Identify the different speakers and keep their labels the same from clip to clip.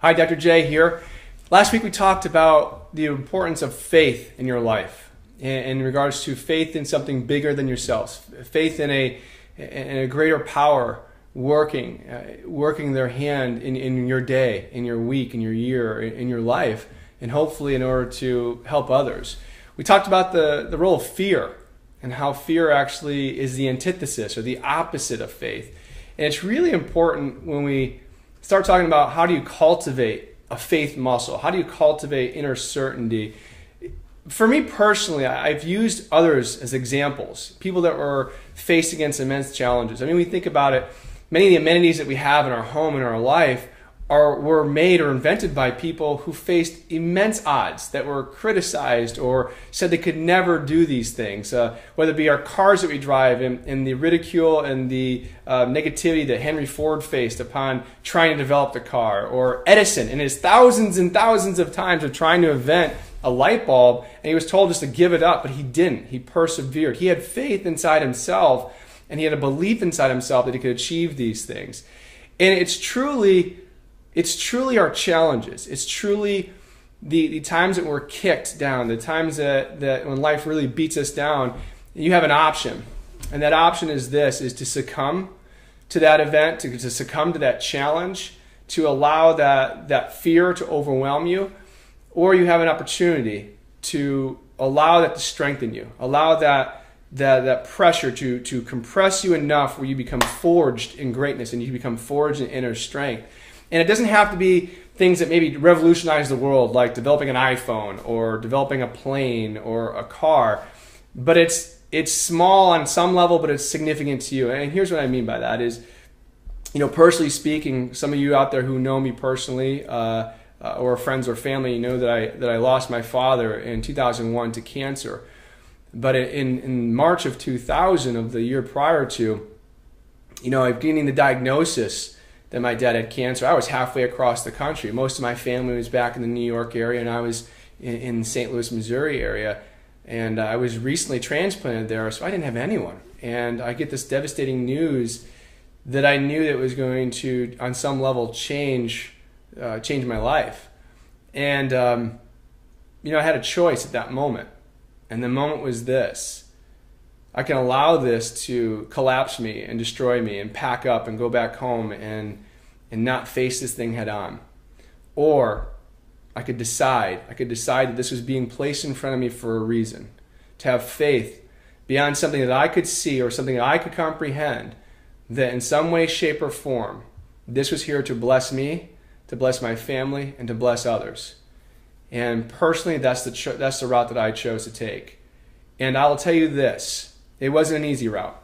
Speaker 1: Hi, Dr. J here. Last week we talked about the importance of faith in your life in regards to faith in something bigger than yourselves, faith in a greater power working their hand in your day, in your week, in your year, in your life, and hopefully in order to help others. We talked about the role of fear and how fear actually is the antithesis or the opposite of faith. And it's really important when we start talking about how do you cultivate a faith muscle, how do you cultivate inner certainty. For me personally, I've used others as examples, people that were faced against immense challenges. I mean, we think about it, many of the amenities that we have in our home and our life were made or invented by people who faced immense odds, that were criticized or said they could never do these things, whether it be our cars that we drive and the ridicule and the negativity that Henry Ford faced upon trying to develop the car, or Edison and his thousands and thousands of times of trying to invent a light bulb, and he was told just to give it up, but he didn't. He persevered. He had faith inside himself, and he had a belief inside himself that he could achieve these things. And it's truly our challenges. It's truly the times that we're kicked down, the times that when life really beats us down, you have an option. And that option is to succumb to that event, to succumb to that challenge, to allow that fear to overwhelm you, or you have an opportunity to allow that to strengthen you, allow that pressure to compress you enough where you become forged in greatness and you become forged in inner strength. And it doesn't have to be things that maybe revolutionize the world, like developing an iPhone or developing a plane or a car. But it's small on some level, but it's significant to you. And here's what I mean by that is, personally speaking, some of you out there who know me personally, or friends or family, know that I lost my father in 2001 to cancer. But in March of 2000, of the year prior to, getting the diagnosis that my dad had cancer, I was halfway across the country. Most of my family was back in the New York area, and I was in St. Louis, Missouri area. And I was recently transplanted there, so I didn't have anyone. And I get this devastating news that I knew that was going to, on some level, change my life. And, I had a choice at that moment. And the moment was this: I can allow this to collapse me and destroy me and pack up and go back home and not face this thing head on. Or I could decide that this was being placed in front of me for a reason, to have faith beyond something that I could see or something that I could comprehend, that in some way, shape, or form, this was here to bless me, to bless my family, and to bless others. And personally, that's the route that I chose to take. And I'll tell you this: it wasn't an easy route,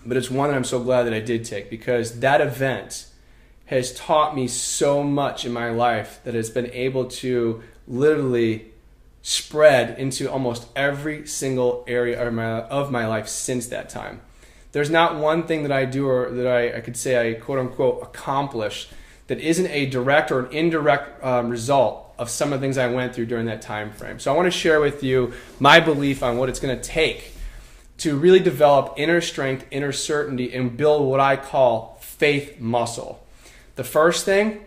Speaker 1: but it's one that I'm so glad that I did take, because that event has taught me so much in my life that it's been able to literally spread into almost every single area of my life since that time. There's not one thing that I do or that I could say I quote unquote accomplished that isn't a direct or an indirect result of some of the things I went through during that time frame. So I want to share with you my belief on what it's going to take to really develop inner strength, inner certainty, and build what I call faith muscle. The first thing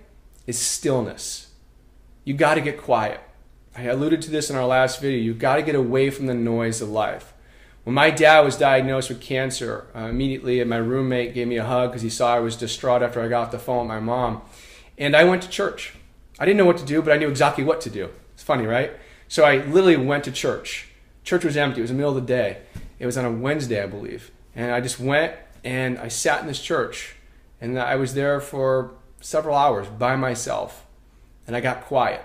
Speaker 1: is stillness. You got to get quiet. I alluded to this in our last video. You got to get away from the noise of life. When my dad was diagnosed with cancer, immediately my roommate gave me a hug because he saw I was distraught after I got off the phone with my mom. And I went to church. I didn't know what to do, but I knew exactly what to do. It's funny, right? So I literally went to church. Church was empty. It was the middle of the day. It was on a Wednesday, I believe. And I just went and I sat in this church. And I was there for several hours by myself. And I got quiet.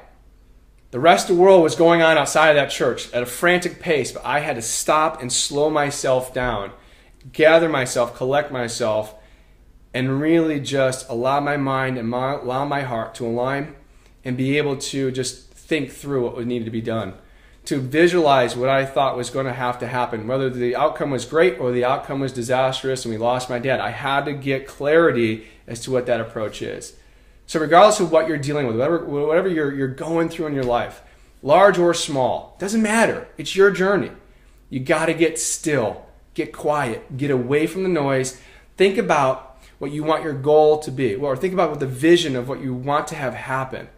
Speaker 1: The rest of the world was going on outside of that church at a frantic pace, but I had to stop and slow myself down, gather myself, collect myself, and really just allow my mind and allow my heart to align and be able to just think through what needed to be done, to visualize what I thought was going to have to happen, whether the outcome was great or the outcome was disastrous and we lost my dad. I had to get clarity as to what that approach is. So regardless of what you're dealing with, whatever you're going through in your life, large or small, doesn't matter. It's your journey. You got to get still, get quiet, get away from the noise. Think about what you want your goal to be. Or think about what the vision of what you want to have happen.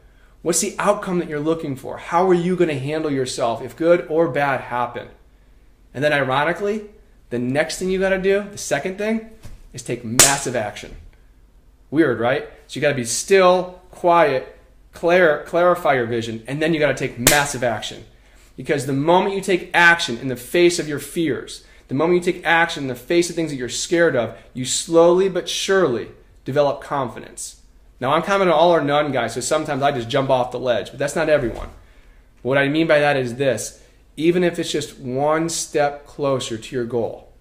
Speaker 1: What's the outcome that you're looking for? How are you going to handle yourself if good or bad happen? And then ironically, the next thing you got to do, the second thing, is take massive action. Weird, right? So you got to be still, quiet, clarify your vision, and then you got to take massive action. Because the moment you take action in the face of your fears, the moment you take action in the face of things that you're scared of, you slowly but surely develop confidence. Now, I'm kind of an all or none guy, so sometimes I just jump off the ledge, but that's not everyone. What I mean by that is this: even if it's just one step closer to your goal,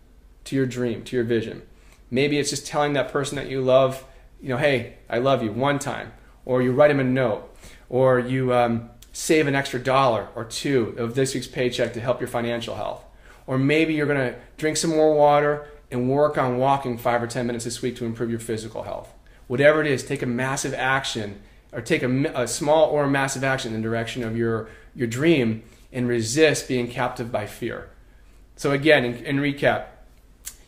Speaker 1: to your dream, to your vision, maybe it's just telling that person that you love, hey, I love you one time, or you write him a note, or you save an extra $1 or $2 of this week's paycheck to help your financial health. Or maybe you're going to drink some more water and work on walking 5 or 10 minutes this week to improve your physical health. Whatever it is, take a massive action, or take a small or a massive action in the direction of your dream, and resist being captive by fear. So again, in recap,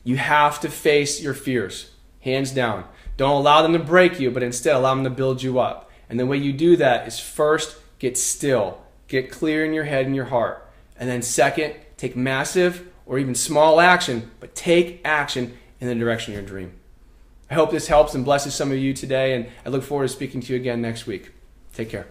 Speaker 1: you have to face your fears, hands down. Don't allow them to break you, but instead allow them to build you up. And the way you do that is first, get still, get clear in your head and your heart. And then second, take massive or even small action, but take action in the direction of your dream. I hope this helps and blesses some of you today, and I look forward to speaking to you again next week. Take care.